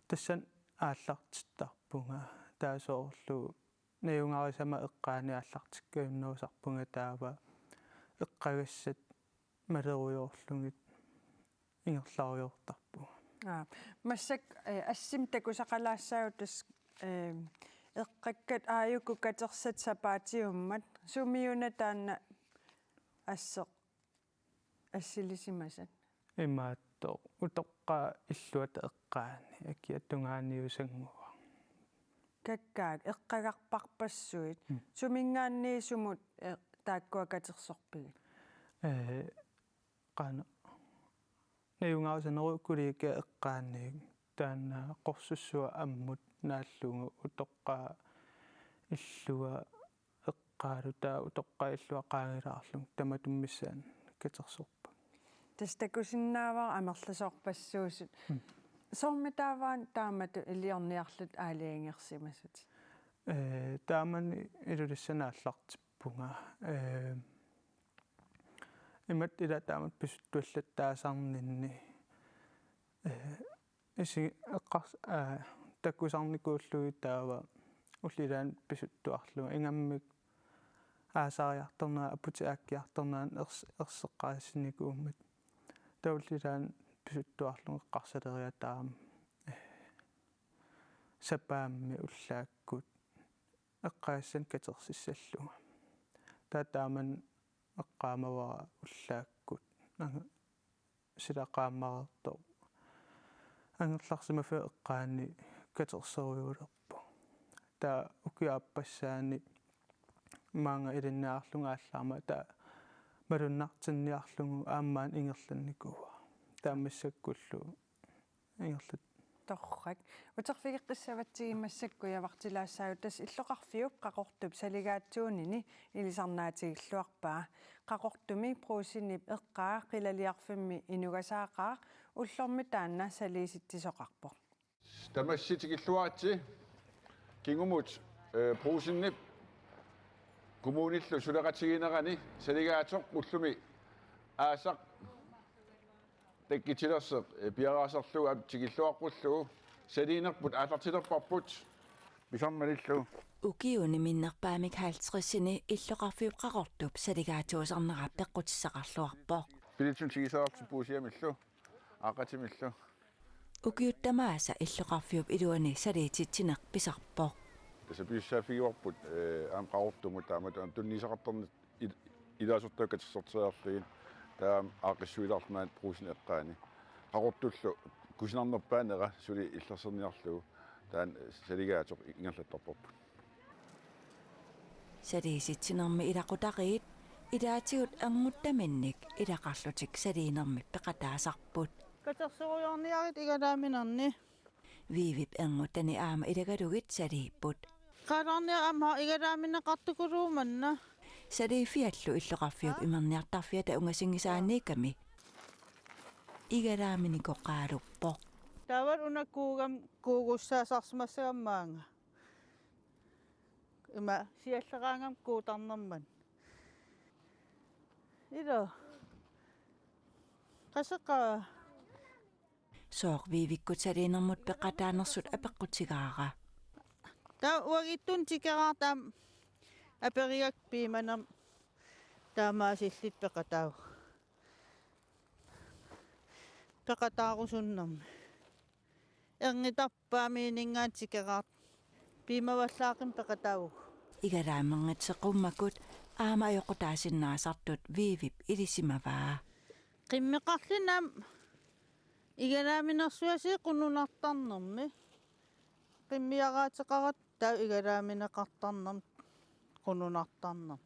тассан ааллартиттарпунга таасоорлу наюнгарисама эққаани ааллартиккаюннуусарпунга таава эққагассат малеруйоорлугит ингерларуйортарпу массак ассим такусақалаассаагутас эққаккат ааюкку катерсат сапаатиуммат сумиуна таанна ассеқ ассилисимасат имаатто утоққа иллуата эққаани акиаттунгааниусангуа каккаак эққагарпарпассуит сумингаанни сумут тааккуа катерсорпиги qana наюнгаарсанеруккулиика эққаанниик таанна қорсуссуа аммут нааллугу утоққаа иллуа эққаалута утоққаа иллуа qaangilаарlung таматуммиссаан катерсорпа тастакусиннааваа амерласоорпассуусут сормитааваан таамату илиорниарлут аалиангерсимасут таамани илулиссанааллартиппунга имат ила таамат писуттуаллаттаасаарнинни иси эққарс таккусарникууллуи таава уллилаан писуттуарлуга ингаммик аасариарторнаа апутиааккиарторнаан ерсеққаассиникууммат тауллилаан писуттуарлуга эққарсалериатаам сапаамми уллааккут эққаассан катерсиссаллуга таатааман эққаамавара уллааккут силақааммареэртоо ангерларсимафа эққаани катерсериулерпу таа укиааппассаани маанга илиннаарлунгааллаарма таа малуннартинниарлугу аамаан ингерланникуа таамассаккуллу ингерлат торрак утерфигеққиссаватсигимассакку явартилаассааю тас иллоқарфиуп қақортуп салигаатсуунини илисарнаатигиллуарпаа қақортуми проусиннип эққаа қилалиарфимми инугасаақаа уллорми таанна салииситсисоқарпо тамасситигиллуаатси кингумут проусиннип коммуниллу сулеқатигинерани салигаатоқ уллуми аасақ таккитилерсеқ пиараасерлуга тигиллуаққуллугу салиинерпут аалартилерпарпут писармалиллу укиуни миннерпаамик 50-сини иллоқарфиуп қақортуп салигаатуусарнера пеққутиссақарлуарпоо пилитсун тигисаарту пуусиамиллу аақатимиллу укиуттамааса иллоқарфиуп илуани салиититсинеқ писарпоо тасапиуссаафигуарпут аам қаортумут тааматаан туннисақарторнит илаасортуаккатиссортеарлигин таам аақиссуиларлнаат пруусин эққаани қақортуллу кусинарнерпаанера сули иллерсерниарлугу таан салигаатоқ ингерлатторпорпут салииситсинерми илақутариит илаатигут ангуттаминник илақарлутик салиинерми пеқатаасарпут катерсеруйорниарит игалааминерни вивип ангуттани аама илагалугит салииппут qalarnia amha igalaamineqartukuluumanna салиифиаллу иллоқарфиуп имерниартарфиата унгасингисааниками игalaamiникоқаалуппо тавал унаккуугам куугуссаасарсимассагаммаанга има сиаллераангам куутарнерман ило qasaqqa соор вивиккут салиинермут пеқатаанерсут апеққутигаара та уагиттун тикераартаам апериак пиманам таамаасиллит пеқатау пеқатаарусуннерми эрнитарпаамиинингаат тикераат пимаваллаақин пеқатау игалаамангатсеқуммакут аама аёқутаасиннаасартут вивип илисимаваа qimmeqarlinam igalaaminersuasi qununartarnermi qimmiaraatеqarat taa igalaamineqartarnerm qununartarner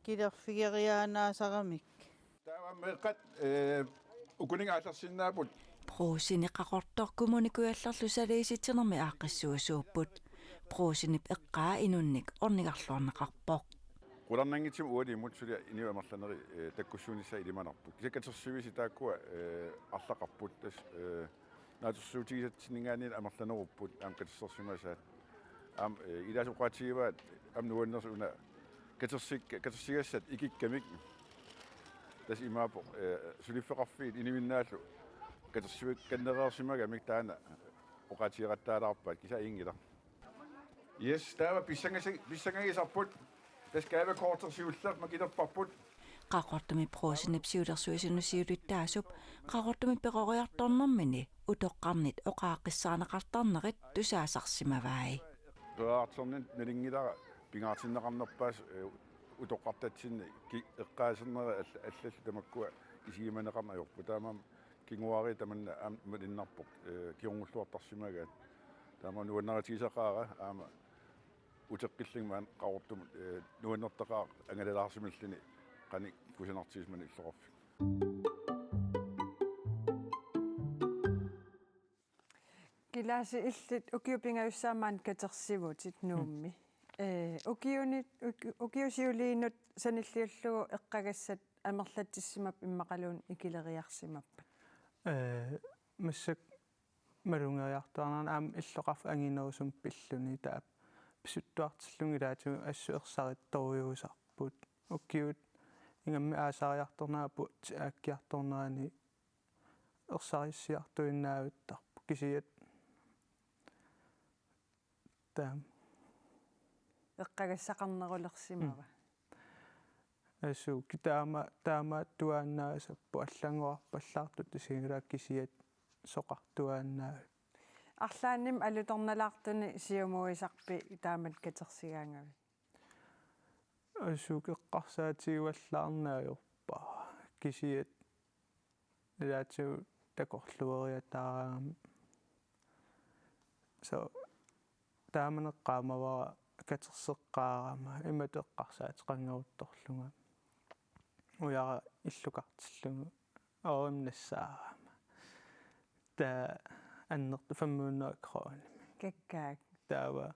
kilerfigeriaanaasaramik тааваммеққат укунингааллерсиннаапут проусинеқақортор коммуникуаллерлу салииситсинерми ааққиссуасууппут проусинип эққаа инунник орнигарлуарнеқарпоқ qulарнангитсим уалимут сули иниуамерланери таккуссуунisса илиманарпут кисаккатерсуиси тааккуа арлақарпут тас наатуссуутигисатсинингаани амерланеруппут аам катерсерсимасаат аам илаасоқаатигиваат аам нуаннерсу уна катерсигассат икиккамик тас имаапо сулиффеқарфиит иниминнааллу катерсуик каннереерсимагамик таана оқаатигераттаалаарпаат киса ингила yes таава писсангагисарпут тас каавакоортерсиуллер макилерпарпут qaqortumi prosinip siulersuisinnusiuluttaasup qaqortumi peqoriartornermini utoqqarnit oqaaqqissaaneqartarnerit tusaasarsimavaai qearternin naliнгилара пингаартиннеқарнерпаас утоqqartatsinni эққаасернера аллалли тамаккуа исигиманеқарнаёрпу таамам кингуари таманна аам малиннарпоқ киунгуллуартарсимагаат таама нуаннаратигисақаара аама утеққиллингмаан qaqortumut нуаннертақаа ангалалаарсималлини qani kusanartigismani иллоқарфи килааси иллит укиупингаюссаамаан катерсивутит нуумми укиусиулиинут саниллиуллугу эққагассат амерлатиссимап иммақалуун икилериарсимаппат массак малунгериартуарнаа аам иллоқарф ангинерусум пиллуни таа писуттуартиллунгилаату ассуерсаритторюусарпут уккиут ингамми аасариарторнаапу ааккиарторнерани ерсариссиартуиннаавиттарпу кисият таам эққагассақарнерулерсимава асу таама туааннаасаппу аллангуарпаллаартут тисигилаак кисият соқартуааннаавит арлаанним алуторналаартуни сиумуисарпи таамат катерсигаангави асук эққарсаатигуаллаарнаajorpa кисиат илаатсуу такорлуериатаараами so тааманеққаамавара катерсеққаарама имату эққарсаатеқангерутторлунга уяра иллукартиллугу оримнассаарама та аннерту 500 kroner каккаак таава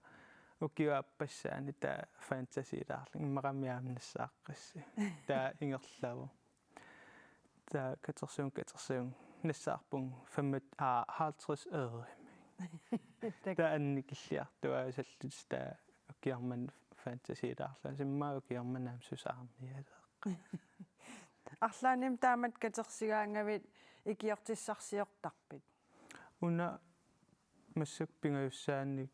укиуаппассаани таа фантасилаарлин иммақамиаамнассааққасси таа ингерлаву таа катерсуун нассаарпун 50 50 таа анникиллиартуа саллут таа укиарман фантасилаарлаа симмаа укиарманаам сусаарниалеэққа арлааним таамат катерсигаангавит икиортиссарсиортарпит уна массак пингаюссаанник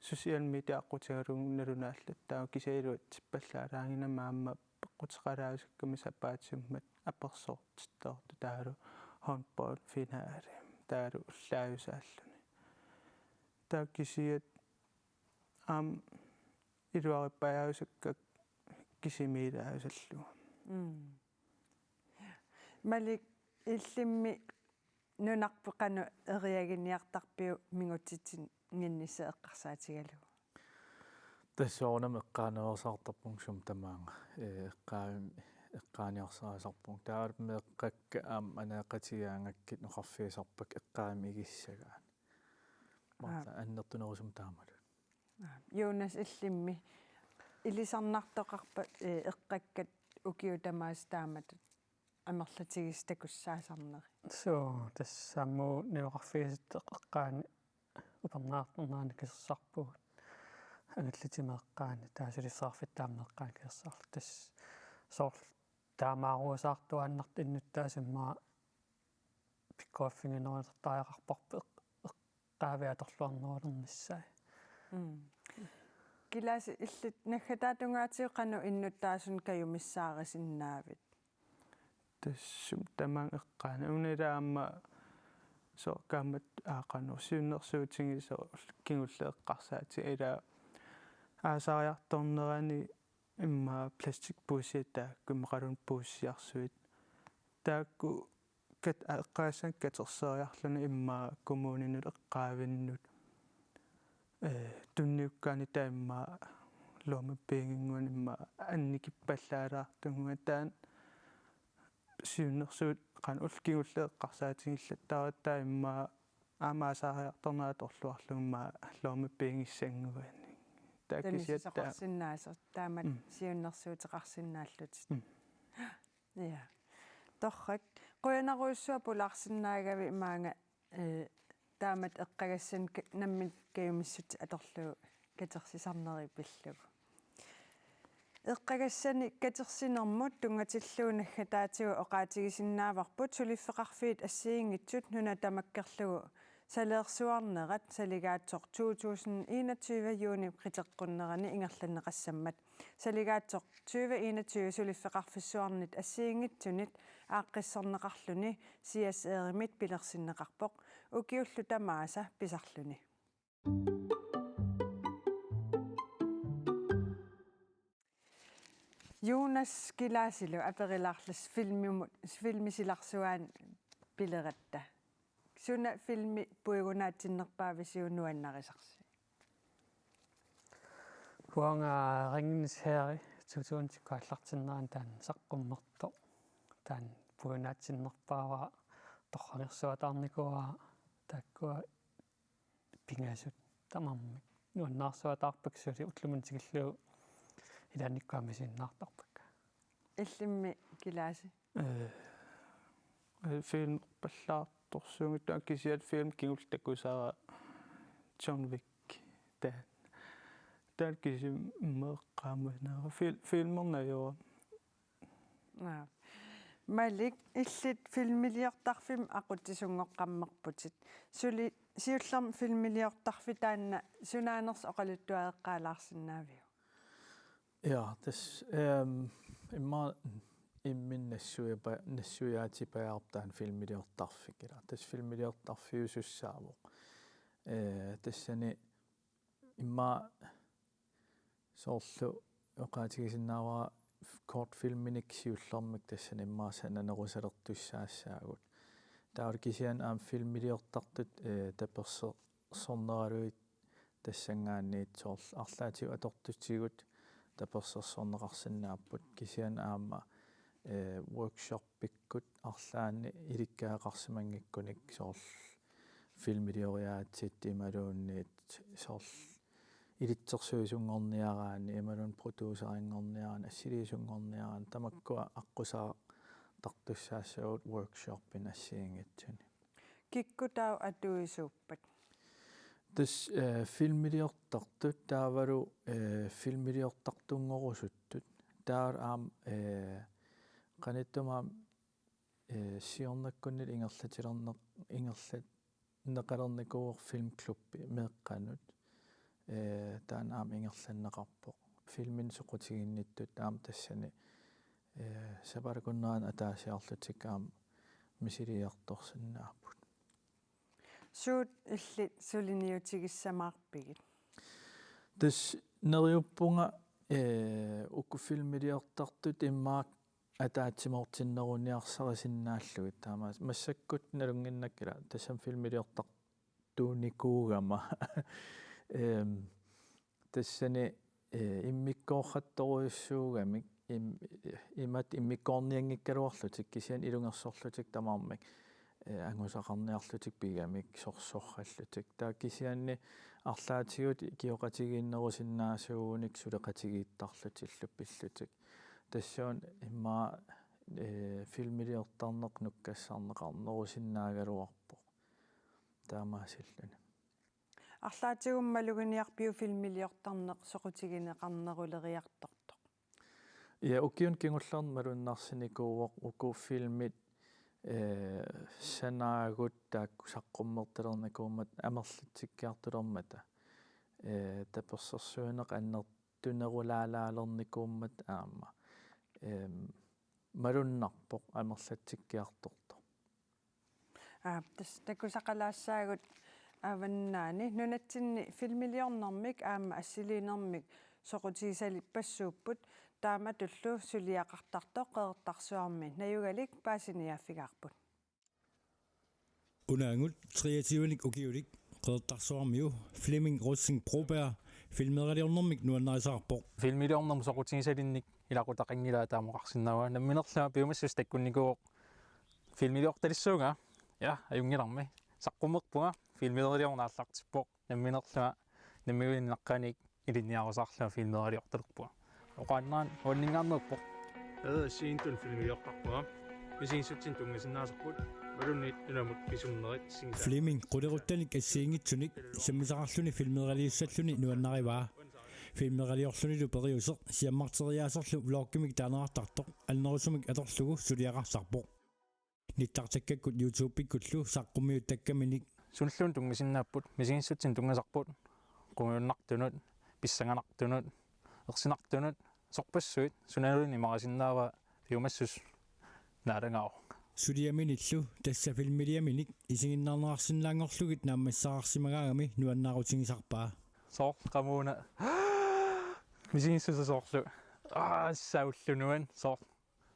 social media аққутигалуун налунааллат таа кисаилуат типпаллаалаангинамаама пеққутеқалаасакками сапаатсуммат аперсоортиттоорту таалу handball finaali таалу уллааюсааллуни таа кисиат илуариппаяусакка кисимилаасаллуга малик иллимми нунарпеқану эриагиниартарпиу мингутитсин ниннисса эққарсаатигалу тассоорнам эққаанерсаартарпун сум тамаанга эққааниарсаасарпун таалме эққакка анаақатигаангаккит ноқарфиисарпак эққаами игиссагаан мата аннертунерусум таамалу Jonas иллимми илисарнартоқарпа эққаккат укиутамаас таамат амерлатигис такуссаасарнери so тассаамму неоқарфииситтеққаани упернаартэрнаани киссарпугут ангаллатимеэққаани таасулиссаарфит таамеэққаани киссаарлу тас соор таамааруусаартуаннарт иннуттаасиммаа пиккоффингенеритаақарпарпе эққаавиаторлуарнерулерниссаа киласи иллит наггатаатунгаатиоқану иннуттаасун каюмиссаарисиннаавит тассум тамаан эққаана унилаама so kammat aaqanu siunnersuutigi so kingulleeqqarsaati ila aasariartornerani imma plastic puusiata kumqalun puussiarsuit taakku kat aaqqaasan katerseriarluni imma kommuninut eqqaavinnut tunniukkaani taimma lomappiinginguan imma annikippallaalаарtunga taan siunnersuut qan ulkingulleeqqarsaatigillattarattaa imma aamaasariartornaatorluarlugumma lomappiingissanguani taakisiatta sinnaasa taamat siunnersuuteqarsinnaallut ja torrak qoyanaruussua pularsinnaagavi maanga taamat eqqagassan nammit kayumissut atorlugu katersisarneri pillugu эққагассани катерсинермут тунгатиллуунаггатаатигу оqaатигисиннааварпут сулиффеқарфиит ассиингитсут нуна тамаккерлугу салеерсуарнерат салигаатсоқ 2021 юуни қитеққуннерани ингерланеқассаммат салигаатсоқ 2021 сулиффеқарфиссуарнит ассиингитсунит ааққиссорнеқарлуни сиасееримит пилерсиннеқарпоқ укиуллу тамааса писарлуни Jonas Gilasilo aperilarlas filmisilarsuaan pileratta. Suna filmi puigunaatsinnerpaavisiunuannarisarsi. Huanga ringens herri 2012 taan saqqummerto taan puigunaatsinnerpaava torrangersuataarnikua taakkua pingasut tamammi nuannaarsuataarpaksuli utlumuntigillu иданиккаамисиннаартарпак иллимми килааси film паллаарторсуугут аккисиат film кигултаккусара John Wick таа кисим меэккаамунаа filmernajuа малик иллит филмилиортарфим aquttisungоqqammerputit сули сиуллерм филмилиортарфитаанна сунаанерс оқалуттуаеққаалаарсиннаавиу Ja, das immer иммин нассуяатипаяртаан филмилиортарфикила тас филмилиортарфиусуссаавоқ тассани имма соорлу оқаатигисиннааваа kort filminik siullarmik tassani immaasana nerusалертуссаассаагут таавркисиан аам филмилиортартут таперсорнералуит тассангаанниит соорл арлаатиу атортутсигут таперсорнеқарсинааппут кисиан аама workshop пиккут арлаани иликкаақарсимангиккуник соорл филмилиориаатсит ималуунниит соорл илитсерсуисунгорниараани ималун продюсерингорниарaan ассилиисунгорниарaan тамаккуа аққусаа тартуссаассагут workshopпин ассиингитсуни киккутаа атуисууппат тас филмилиортартут таавалу филмилиортартунгорусуттут таар аам каниттумаам сиорнаккуннил ингерлатилернеқ ингерлат неқалерникууер филмклубби меэққанут таан аам ингерланнеқарпоқ филмин соқутигинниттут аам тассани сапаракуннаан атаасиарлутик аам мисилиарторсинааппут суут иллит сулиниутигиссамаарпигит тас нериуппунга укку филмилиортартут иммаак атаатсимортиннеруниарсарисиннааллугит таамаас массаккут налунгиннаккила тассам филмилиортартууникуугама тассани иммиккоорратторуйуссуугамик имат иммиккоорниангиккалуарлутик кисиан илунгерсорлутик тамаармик ангусақарниарлутик пигамик сорсорраллутик таа кисианни арлаатигут киоқатигииннерусиннаасууник сулеқатигииттарлутиллу пиллутик тассуун имма филмилиортарнеқ нуккассаарнеқарнерусиннаагалуарпоқ таамаасиллуни арлаатигуммалугиниарпиу филмилиортарнеқ соқутигинеқарнерулериарторто я укиун кингуллаармалуиннарсиникууоқ уку филмит санаагут таакку саққуммерталерникуумат амерлатсиккиартулермата таперсерсуинеқ аннертунерулаалаалерникууммат аама малуннарпоқ амерлатсиккиарторто тас такусақалаассаагут аваннаани нунатсинни филмилиорнэрмик аама ассилиинэрмик соқутигисали пассууппут таама туллу сулиақартартоо қеэртарсуарми наюгалик паасиниааффигаарпут унаангут триативник укиулик қеэртарсуармиу Flemming Rossing Broberg филмералиорнэрмик нуаннарисаарпоқ филмилиорнэрм соқутигисалинник илақутақингилаа таамоқарсиннава намминерлаа пиумассус таккунникуоқ филмилиорталиссуунга я аюнгиларми саққумерпунга филмералиорнааллартиппоқ намминерлаа наммигуиннаққаник илинниарусаарлаа филмералиорталерпуа оқааннаан уаннингаарнерпоқ сиинтун филмилиортарпуа мисингсутсин тунгасиннаасарпут малунниит инамут писумнерит синга Flemming qulleruttanik ассиингитсуник саммисақарлуни филмералиуссаллуни нуаннариваа филмералиорлунилу периусеқ сиаммартериаасерлу влоггимик таанеартартоқ алнерусумик аторлугу сулиақарсарпоқ ниттартаккаккут YouTube пиккуллу саққумиут таккаминик суллуун тунгасиннааппут мисингсутсин тунгасарпут куйуннартунут писсанганартунут ерсинартунут сорпассуит суналуни марасиннаава фиумассус наарангао сулиаминиллу тасса филмилиаминик исигиннаарнеарсиннаангорлугит нааммассаарсимагаагами нуаннаарутингисарпаа соор qamuna мисингиссусасоорлу сауллунуан соор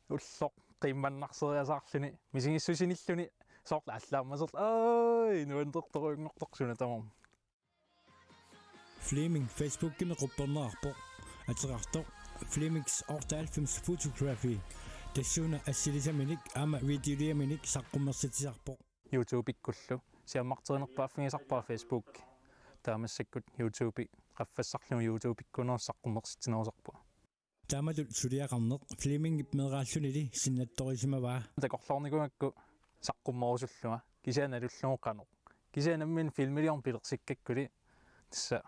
уллоқ qimmannarseriasaarluni мисингиссусиниллуни соор аллааммасерл ай нуандерторуингорторсуна тамам Flemming Facebook-гими quppernerarpoq атерартоq Flemmings Ortalfilms Photography тассуна ассилисаминик аама видеолиаминик саққуммерситисарпоq YouTube иккуллу сиаммартеринерпааффигисарпаа Facebook таамассаккут YouTube qaffассарлуми YouTube иккунерс саққуммерситинерусарпуа таамалут сулиақарнеқ Flemming мерааллунили синнатторисимаваа такорлорникунгакку саққуммерусуллуга кисааналуллуоққано кисаанаммин филмилиорн пилерсиккаккули тасса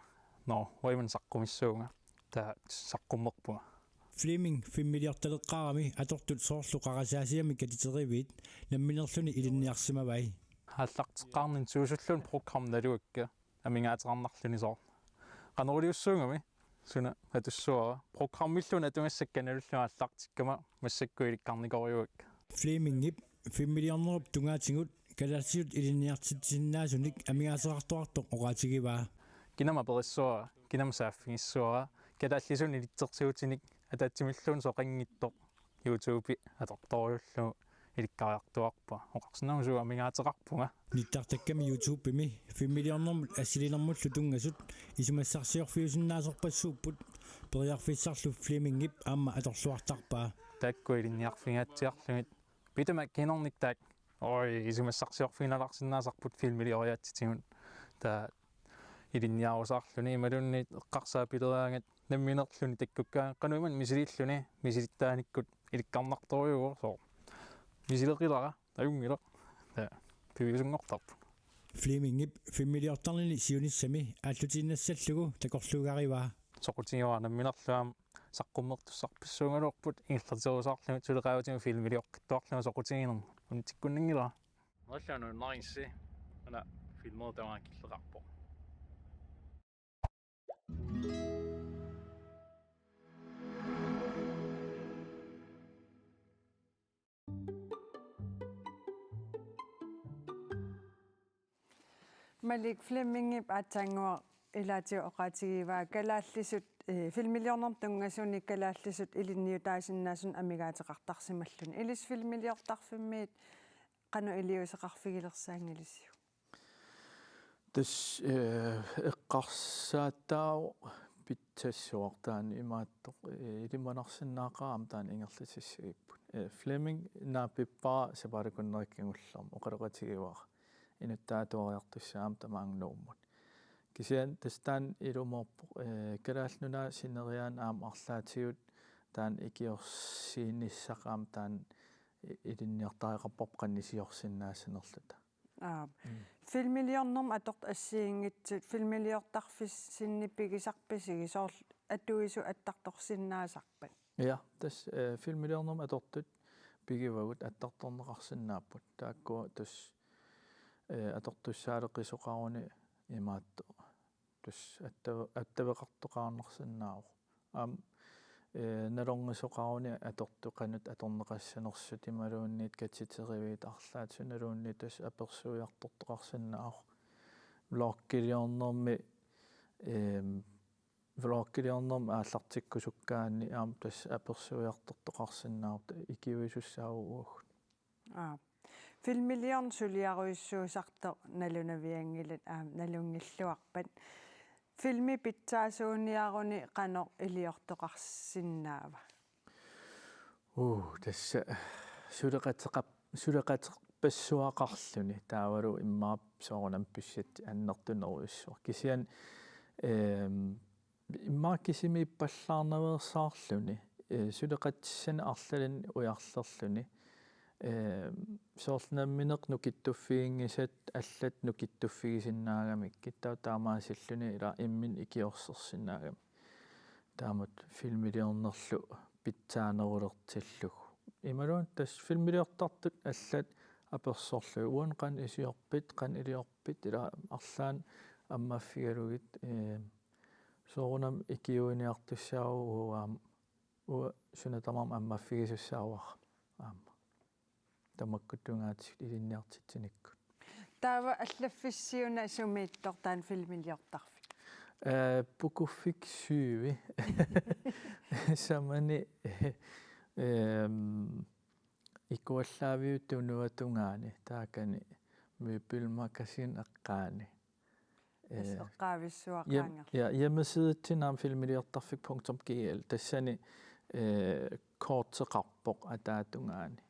но вайман саққумиссуунга таа саққуммерпуга Flemming фиммилиорталеққарами атортут соорлу қарасаасиами катитеривит намминерлүни илинниарсимавай хааллартеққарнин суусуллуун программ налуакка амингаатерарнарлүни соор qanoriussuungami suna atussuara programmilluna tumassakkanalulluaallartikkama massakkuilikkarnikoriuak Flemingip 5 millioner tungaatigut kalassiut iliniartitsinnaasunik amigaasaqartuartoq oqaatigivaa kinama perissuara kinama saaffigissuara kalaallisun ilitsersiutinik атаатсимиллуун соқингитто YouTube аторторюллу иликкариартуарпа оқарсинамусу амигаатеқарпунга ниттартакками YouTube ми 5 millioner ассилинэрмуллу тунгасут исумассарсиорфиусиннаасорпассууппут периарфиссарлу Flemingip аама аторлуартарпаа таккуилинниарфингатсиарлугит питама кинорниктаак ой исумассарсиорфиналарсиннаасарпут филмилиориатситигут та илинниарусаарлуни малунни эққарсаа пилераангат намминерлүни таккуккаа кануиман мисилиллүни мисилиттааниккут иликкарнарторюгоо соо мисилеқилара аюнгила та пивисунгортарпу Flemingip 5 millioner сиуниссами ааллутииннассаллугу такорлугариваа соқутингуа намминерлуам саққуммертуссарписсуунгалуорпут ингерлатерусаарлуми тулеқааватима филмилиоққиттуарлума соқутингинер унтиккуннингила аллаану наринси ана филмертаваа киллеқарпо Malik Flemingip atangua ilatiu oqatigivaa kalaallisut filmilliornerm tungasuni kalaallisut ilinniutaasinaasun amigaateqartarsimalluni ilis filmilliortarfimmiit qanu iliuseqarfigilersaangilisiu tas eqqarsaattaa pittassuartaani imaattoq ilimanarsinnaaqaam taan ingerlitissigipput Fleming naapippaa saparikunnerikkingullorm oqaleqatigivaa inuttaatuariartussaam tamaangnuummut kisian tastaan ilumorpo kalaalluna sineriaan aam arlaatigut taan ikiorsiinissaqaam taan ilinniartariqarpop qannisiorsinnaasanerluta filmilliornerm atort assiingitsut filmilliortarfissinnipigisarpisigi soorl atuisu attartorsinnaasarpat ja tas filmilliornerm atortut pigivagut attartorneqarsinnaapput taakkua tas аторtussаалеқисоқаруни имаатто тус аттавеқартоқарнерсиннааву аам налорнисоқаруни атортуқанут аторнеқассанерсут ималуунниит катситеривиит арлаатсуналуунни тас аперсуиартортоқарсиннааву влоккилиорнерми влоккилиорнерм ааллартиккусуккаанни аам тас аперсуиартортоқарсиннааву икивисуссаавууг filmilliorn suliaruissuusarto nalunavиангилат nalungilluarpat filmi pitsaasuuniaruni qanoq iliortoqarsinnaava тасса сулеқатеқпассуақарлүни таавалу иммаап соорунам писсат аннертунеруйуссуар кисиан иммаа кисими паллаарнаверсаарлүни сулеқатсана арлалин уярлерлүни соорлнамминеқ нукиттуффиингисат аллат нукиттуффигисиннаагамик киттау таамаасиллуни ила иммин икиорсерсиннаагами таамат филмилиорнерлу питсаанерулертиллуг ималуун тас филмилиортартут аллат аперсорлу уан qan исиорпит qan илиорпит ила арлаан аммаффигалугит соорунам икиуиниартуссааву уаам уа сунатамам аммаффигисуссаавар аама тамаккутунгаатик илинниартитсиниккут таава аллаффиссиуна сумииттортаан филмилиортарфи пукуффик сюви самани икуаллаавиут тунуатунгаани таакани мипилмакасин эққаани эққаависсуақаангер я ямасидтинам filmiliortarfik.gl тассани коортеқарпоқ атаатунгаани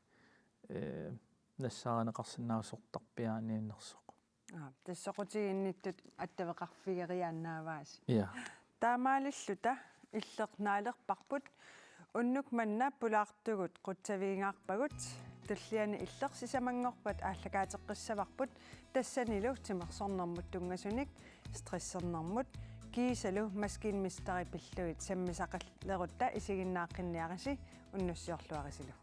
нассаарнеқарсинаасортарпиаанииннерсоқ тассоқутигинниттут аттавеқарфигериааннааваас я таамаалиллута иллеқнаалерпарпут уннук манна пулаартугут қутсавиингаарпагут туллиани иллерсисамангорпат ааллакаатеққиссаварпут тассанилу тимерсорнэрмут тунгасуник стрессернэрмут кисалу маскинмистари пиллуит саммисақаллерутта исигиннааққинниараси уннуссиорлуарисилу